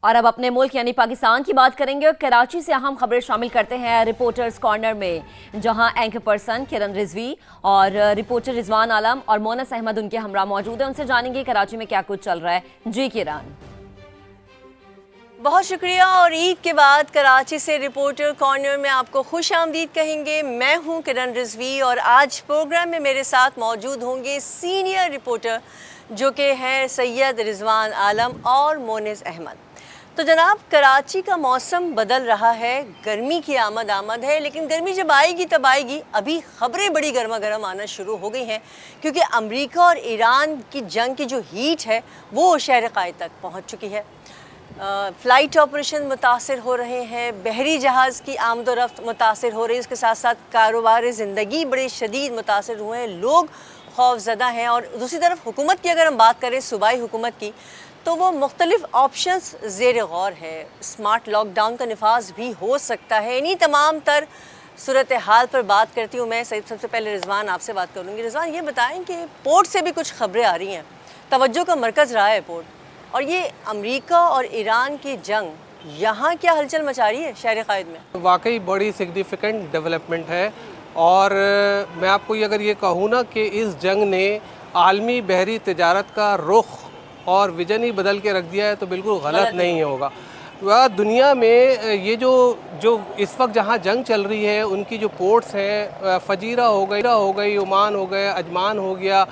और अब अपने मुल्क यानी पाकिस्तान की बात करेंगे और कराची से अहम खबरें शामिल करते हैं रिपोर्टर्स कॉर्नर में, जहां एंकर पर्सन किरण रिजवी और रिपोर्टर रिजवान आलम और मोनस अहमद उनके हमरा मौजूद हैं। उनसे जानेंगे कराची में क्या कुछ चल रहा है। जी किरण। बहुत शुक्रिया। और ईद के बाद कराची से रिपोर्टर कॉर्नर में आपको खुश आमदीद कहेंगे। मैं हूं किरण रिजवी और आज प्रोग्राम में मेरे साथ मौजूद होंगे सीनियर रिपोर्टर जो कि हैं सैयद रिजवान आलम और मोनिस अहमद। तो जनाब, कराची का मौसम बदल रहा है, गर्मी की आमद है, लेकिन गर्मी जब आएगी तब आएगी। अभी खबरें बड़ी गर्मा गर्म आना शुरू हो गई हैं क्योंकि अमेरिका और ईरान की जंग की जो हीट है वो शहर क़ायद तक पहुंच चुकी है। फ़्लाइट ऑपरेशन मुतासर हो रहे हैं, बहरी जहाज़ की आमदोरफ्त मुतासर हो रही है, उसके साथ साथ कारोबार ज़िंदगी बड़े शदीद मुतासर हुए हैं, लोग खौफज़दा हैं। और दूसरी तरफ हुकूमत की अगर हम बात करें, सूबाई हुकूमत की, तो वो मुख्तलिफ ऑप्शंस ज़ेर गौर है। स्मार्ट लॉकडाउन का नफाज भी हो सकता है। इन्हीं तमाम तर सूरत हाल पर बात करती हूँ मैं। सबसे पहले रिजवान आपसे बात करूँगी। रिजवान, ये बताएं कि पोर्ट से भी कुछ खबरें आ रही हैं, तवज्जो का मरकज़ रहा है पोर्ट, और ये अमेरिका और ईरान की जंग यहाँ क्या हलचल मचा रही है शहर क़ायद में? वाकई बड़ी सिग्निफिकेंट डेवलपमेंट है। और मैं आपको ये अगर ये कहूँ ना कि इस जंग ने आलमी बहरी तजारत का रुख और विजन ही बदल के रख दिया है तो बिल्कुल गलत नहीं होगा। वह दुनिया में ये जो इस वक्त जहाँ जंग चल रही है उनकी जो पोर्ट्स हैं, फजीरा हो गई, ओमान हो गया, अजमान हो गया,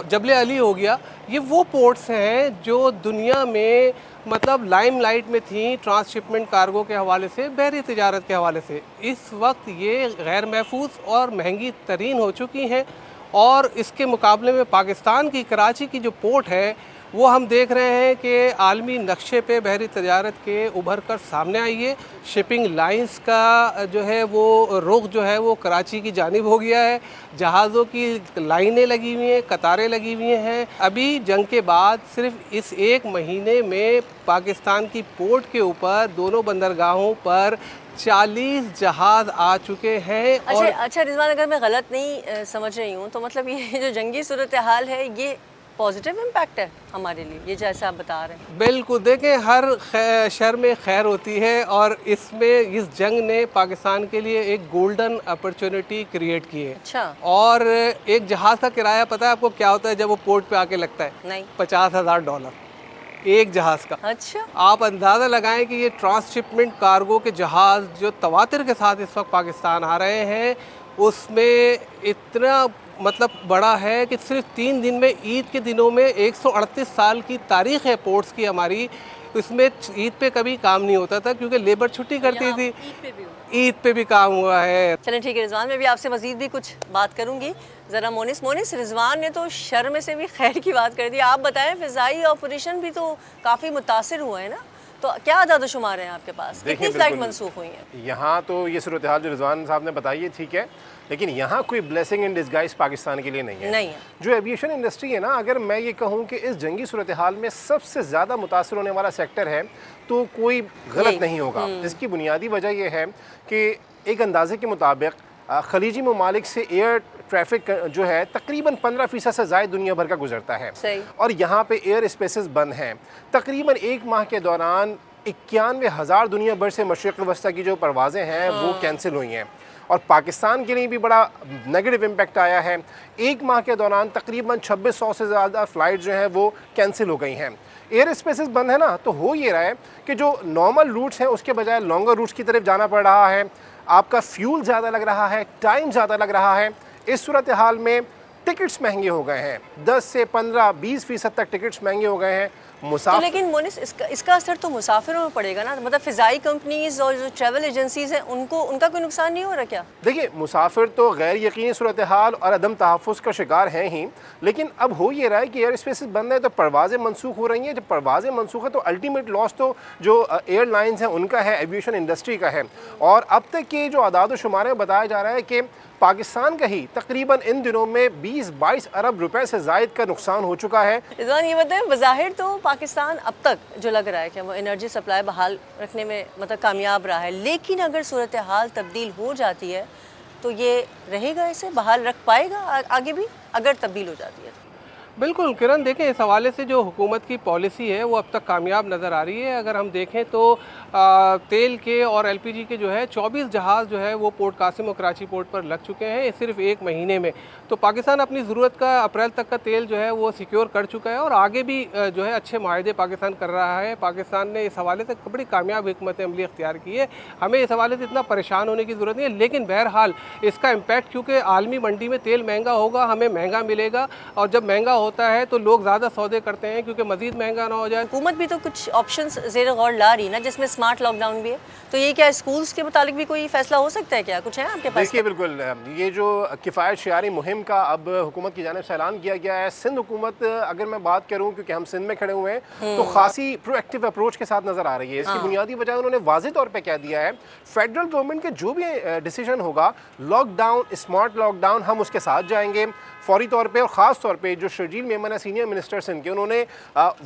जबल अली हो गया, ये वो पोर्ट्स हैं जो दुनिया में मतलब लाइमलाइट में थी ट्रांसशिपमेंट कार्गो के हवाले से, बहरी तिजारत के हवाले से। इस वक्त ये गैर महफूज और महंगी तरीन हो चुकी हैं। और इसके मुकाबले में पाकिस्तान की कराची की जो पोर्ट है वो हम देख रहे हैं कि आलमी नक्शे पे बहरी तजारत के उभर कर सामने आई है। शिपिंग लाइंस का जो है वो रुख जो है वो कराची की जानिब हो गया है। जहाज़ों की लाइनें लगी हुई हैं, कतारें लगी हुई हैं। अभी जंग के बाद सिर्फ इस एक महीने में पाकिस्तान की पोर्ट के ऊपर दोनों बंदरगाहों पर 40 जहाज़ आ चुके हैं। अच्छा रिजवान, अगर मैं गलत नहीं समझ रही हूँ तो मतलब ये जो जंगी सूरत हाल है ये पॉजिटिव इम्पैक्ट है हमारे लिए, ये जैसा आप बता रहे हैं? बिल्कुल। देखें, हर शर में खैर होती है और इसमें इस जंग ने पाकिस्तान के लिए एक गोल्डन अपॉर्चुनिटी क्रिएट की है। अच्छा। और एक जहाज़ का किराया पता है आपको क्या होता है जब वो पोर्ट पे आके लगता है? नहीं। $50,000 एक जहाज़ का। अच्छा। आप अंदाज़ा लगाएं कि ये ट्रांसशिपमेंट कार्गो के जहाज़ जो तवातिर के साथ इस वक्त पाकिस्तान आ रहे हैं उसमें इतना मतलब बड़ा है कि सिर्फ 3 दिन में, ईद के दिनों में 138 साल की तारीख़ है पोर्ट्स की हमारी। इसमें ईद पे कभी काम नहीं होता था क्योंकि लेबर छुट्टी करती थी। ईद पे भी काम हुआ है। चलें ठीक है रिजवान, मैं भी आपसे मज़ीद भी कुछ बात करूँगी। ज़रा मोनिस, रिजवान ने तो शर में से भी खैर की बात कर दी। आप बताएं, फ़िज़ाई ऑपरेशन भी तो काफ़ी मुतासिर हुआ है ना, तो क्या आदाद शुमार हैं आपके पास? कितनी फ्लाइट मनसूख हुई हैं? यहाँ तो ये सूरत हाल जो रिजवान साहब ने बताई है ठीक है, लेकिन यहाँ कोई ब्लेसिंग इन डिस्गाइज पाकिस्तान के लिए नहीं है। जो एविएशन इंडस्ट्री है ना, अगर मैं ये कहूँ कि इस जंगी सूरत हाल में सबसे ज़्यादा मुतासर होने वाला सेक्टर है तो कोई गलत नहीं होगा। इसकी बुनियादी वजह यह है कि एक अंदाजे के मुताबिक खलीजी ममालिक से एयर ट्रैफिक जो है तकरीबन 15% से ज़ायद दुनिया भर का गुजरता है। और यहाँ पे एयर स्पेसेस बंद हैं। तकरीबन 1 माह के दौरान 91,000 दुनिया भर से मशरिक़ वस्ता की जो परवाज़ें हैं वो कैंसिल हुई हैं। और पाकिस्तान के लिए भी बड़ा नेगेटिव इम्पैक्ट आया है। 1 माह के दौरान तकरीबन 2600 से ज़्यादा फ़्लाइट जो हैं वो कैंसिल हो गई हैं। एयर स्पेसेस बंद है ना, तो हो ये रहा है कि जो नॉर्मल रूट्स हैं उसके बजाय लॉन्गर रूट्स की तरफ जाना पड़ रहा है। आपका फ्यूल ज़्यादा लग रहा है, टाइम ज़्यादा लग रहा है। इस सूरत हाल में टिकट्स महंगे हो गए हैं, 10 से 15-20% तक टिकट्स महंगे हो गए हैं। तो लेकिन मोनिस, इसका असर तो मुसाफिरों में पड़ेगा ना, मतलब फ़िज़ाई कंपनीज़ और जो ट्रैवल एजेंसीज़ हैं उनका कोई नुकसान नहीं हो रहा क्या? देखिए, मुसाफिर तो गैर यकीनी सूरत हाल और अदम तहफ़्फ़ुज़ का शिकार हैं ही, लेकिन अब हो ये रहा है कि एयर स्पेसेस बंद है तो परवाज़ें मनसूख हो रही हैं। जब परवाज़ें मनसूख है तो अल्टीमेट लॉस तो जो एयरलाइंस हैं उनका है, एविएशन इंडस्ट्री का है। और अब तक के जो आदाद शुमार है बताया जा रहा है कि पाकिस्तान का ही तकरीबन इन दिनों में 20-22 अरब रुपए से ज़ायद का नुकसान हो चुका है। रिजवान, ये बताएं, बज़ाहिर तो पाकिस्तान अब तक जो लग रहा है कि वो एनर्जी सप्लाई बहाल रखने में मतलब कामयाब रहा है, लेकिन अगर सूरत हाल तब्दील हो जाती है तो ये रहेगा, इसे बहाल रख पाएगा आगे भी अगर तब्दील हो जाती है? बिल्कुल किरण, देखें इस हवाले से जो हुकूमत की पॉलिसी है वो अब तक कामयाब नज़र आ रही है। अगर हम देखें तो तेल के और एलपीजी के जो है 24 जहाज़ जो है वो पोर्ट कासिम और कराची पोर्ट पर लग चुके हैं सिर्फ एक महीने में। तो पाकिस्तान अपनी ज़रूरत का अप्रैल तक का तेल जो है वो सिक्योर कर चुका है और आगे भी जो है अच्छे माहदे पाकिस्तान कर रहा है। पाकिस्तान ने इस हवाले से बड़ी कामयाब हिकमत अमली इख्तियार की है। हमें इस हवाले से इतना परेशान होने की ज़रूरत नहीं है, लेकिन बहरहाल इसका इम्पैक्ट, क्योंकि आलमी मंडी में तेल महंगा होगा, हमें महंगा मिलेगा, और जब महंगा होता है तो लोग ज़्यादा सौदे करते हैं क्योंकि मज़ीद महंगा ना हो जाए। हुकूमत भी तो कुछ ऑप्शंस ज़ेर गौर ला रही है ना, जिसमें स्मार्ट लॉकडाउन भी है। तो ये क्या स्कूल्स के मुतालिक भी कोई फैसला हो सकता है क्या? कुछ है आपके पास? देखिए बिल्कुल, ये जो किफ़ायत शियारी मुहिम का अब हुकूमत की जानिब से ऐलान किया गया है। सिंध हुकूमत, अगर मैं बात करूँ क्योंकि हम सिंध में खड़े हुए हैं, तो खासी प्रोएक्टिव अप्रोच के साथ नज़र आ रही है। इसकी बुनियादी वजह उन्होंने वाज़ेह तौर पर कह दिया है, फेडरल गवर्नमेंट के जो भी डिसीजन होगा, लॉकडाउन, स्मार्ट लॉकडाउन, हम उसके साथ जाएंगे फौरी तौर पे। और ख़ास तौर पे जो शर्जील मेमन है, सीनियर मिनिस्टर सिंध के, उन्होंने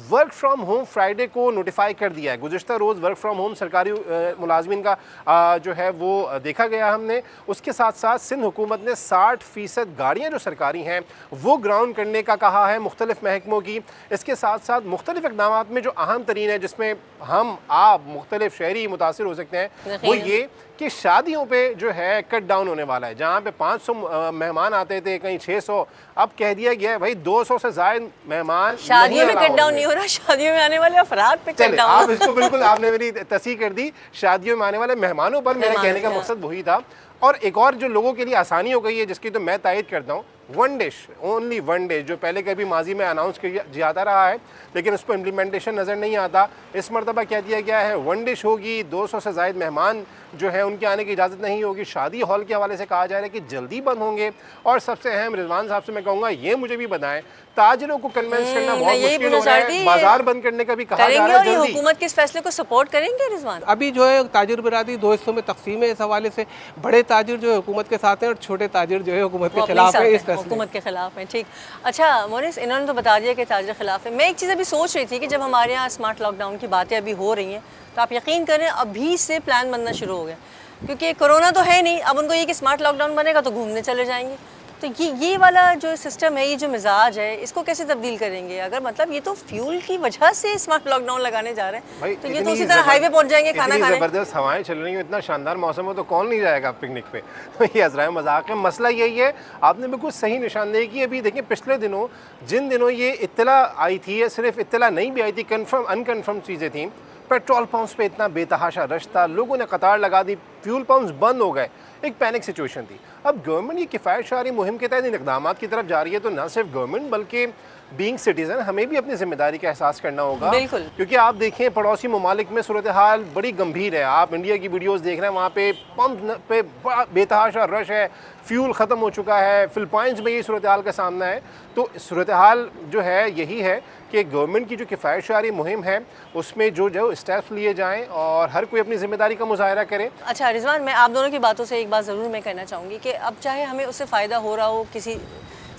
वर्क फ्राम होम फ्राइडे को नोटिफाई कर दिया है। गुज़िश्ता रोज़ वर्क फ्राम होम सरकारी मुलाजमिन का जो है वो देखा गया हमने। उसके साथ साथ सिंध हुकूमत ने 60% गाड़ियाँ जो सरकारी हैं वो ग्राउंड करने का कहा है मुख्तलिफ महकमों की। इसके साथ साथ मुख्तलिफ इक़दामात में जो अहम तरीन है, जिसमें हम आप मुख्तलिफ शहरी मुतासिर हो सकते हैं, वो ये कि शादियों पे जो है कट डाउन होने वाला है। जहाँ पे 500 मेहमान आते थे, कहीं 600, अब कह दिया गया है भाई 200 से ज़ायद मेहमान। शादियों में कट डाउन नहीं हो रहा, शादियों में आने वाले अफराद पे कट डाउन। आप इसको बिल्कुल, आपने मेरी तस्दीक कर दी। शादियों में आने वाले मेहमानों पर मेरे कहने का मकसद वही था। और एक और जो लोगों के लिए आसानी हो गई है, जिसकी तो मैं तायद करता हूँ, one dish, only one dish, जो पहले कभी माजी में अनाउंस किया जाता रहा है लेकिन उस पर इम्प्लीमेंटेशन नज़र नहीं आता। इस मरतबा कह दिया गया है वन डिश होगी, 200 से ज़ायद मेहमान जो है उनके आने की इजाज़त नहीं होगी। शादी हॉल के हवाले से कहा जा रहा है कि जल्दी बंद होंगे। और सबसे अहम, रिजवान साहब से मैं कहूँगा ये मुझे भी बताएं, ताजिरों को कन्विंस करना बहुत मुश्किल हो रहा है, बाजार बंद करने का भी कहा जा रहा है। हुकूमत के इस फैसले को सपोर्ट करेंगे रिजवान? अभी जो है ताजिर बिरादरी दो हिस्सों में तकसीम है इस हवाले से। बड़े ताजिर जो है हुकूमत के साथ हैं और छोटे ताजिर जो है हुकूमत के खिलाफ है। इस हुकूमत के खिलाफ है, ठीक। अच्छा मोनिस, इन्होंने तो बता दिया कि ताजिर खिलाफ है। मैं एक चीज़ अभी सोच रही थी कि जब हमारे यहाँ स्मार्ट लॉकडाउन की बातें अभी हो रही हैं, तो आप यकीन करें अभी से प्लान बनना शुरू हो गया, क्योंकि कोरोना तो है नहीं। अब उनको ये कि स्मार्ट लॉकडाउन बनेगा तो घूमने चले जाएंगे। तो ये वाला जो सिस्टम है, ये जो मिजाज है, इसको कैसे तब्दील करेंगे? अगर मतलब ये तो फ्यूल की वजह से स्मार्ट लॉकडाउन लगाने जा रहे हैं, तो ये तो उसी तरह हाईवे पहुंच जाएंगे खाना खाने। ज़बरदस्त हवाएं चल रही हैं, इतना शानदार मौसम हो तो कौन नहीं जाएगा पिकनिक पे। तो ये अज़राए मजाक है। मसला यही है, आपने बिल्कुल सही निशानदेही की। अभी देखिए पिछले दिनों, जिन दिनों ये इत्तला आई थी, या सिर्फ इत्तला नहीं भी आई थी, कन्फर्म अनकन्फर्म चीज़ें थी, पेट्रोल पंप्स पे इतना बेतहाशा रश था, लोगों ने कतार लगा दी, फ्यूल पंप्स बंद हो गए, एक पैनिक सिचुएशन थी। अब गवर्नमेंट ये किफ़ायत शारी मुहिम के तहत इन इक़दामात की तरफ जा रही है, तो न सिर्फ गवर्नमेंट बल्कि बीइंग सिटीज़न हमें भी अपनी जिम्मेदारी का एहसास करना होगा। बिल्कुल, क्योंकि आप देखें पड़ोसी ममालिक में सूरत हाल बड़ी गंभीर है। आप इंडिया की वीडियोस देख रहे हैं, वहाँ पे पंप पे बड़ा बेतहाशा रश है, फ्यूल ख़त्म हो चुका है। फिलिपाइंस में ये सूरत हाल का सामना है। तो सूरत हाल जो है यही है कि गवर्नमेंट की जो किफ़ायत शारी मुहिम है उसमें जो स्टेप्स लिए जाएँ और हर कोई अपनी जिम्मेदारी का मुजाहरा करे। अच्छा रिजवान, मैं आप दोनों की बातों से एक बात ज़रूर मैं कहना चाहूँगी कि अब चाहे हमें उससे फ़ायदा हो रहा हो किसी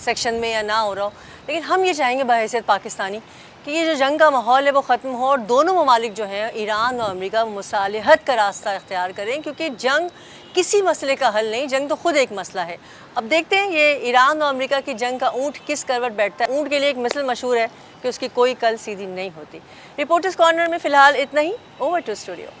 सेक्शन में या ना हो रहा हो, लेकिन हम ये चाहेंगे बहैसियत पाकिस्तानी कि ये जो जंग का माहौल है वो ख़त्म हो और दोनों ममालिक जो हैं ईरान और अमेरिका मुसालहत का रास्ता इख्तियार करें, क्योंकि जंग किसी मसले का हल नहीं, जंग तो ख़ुद एक मसला है। अब देखते हैं ये ईरान और अमेरिका की जंग का ऊँट किस करवट बैठता है। ऊँट के लिए एक मिसल मशहूर है कि उसकी कोई कल सीधी नहीं होती। रिपोर्टर्स कॉर्नर में फ़िलहाल इतना ही। Over to studio.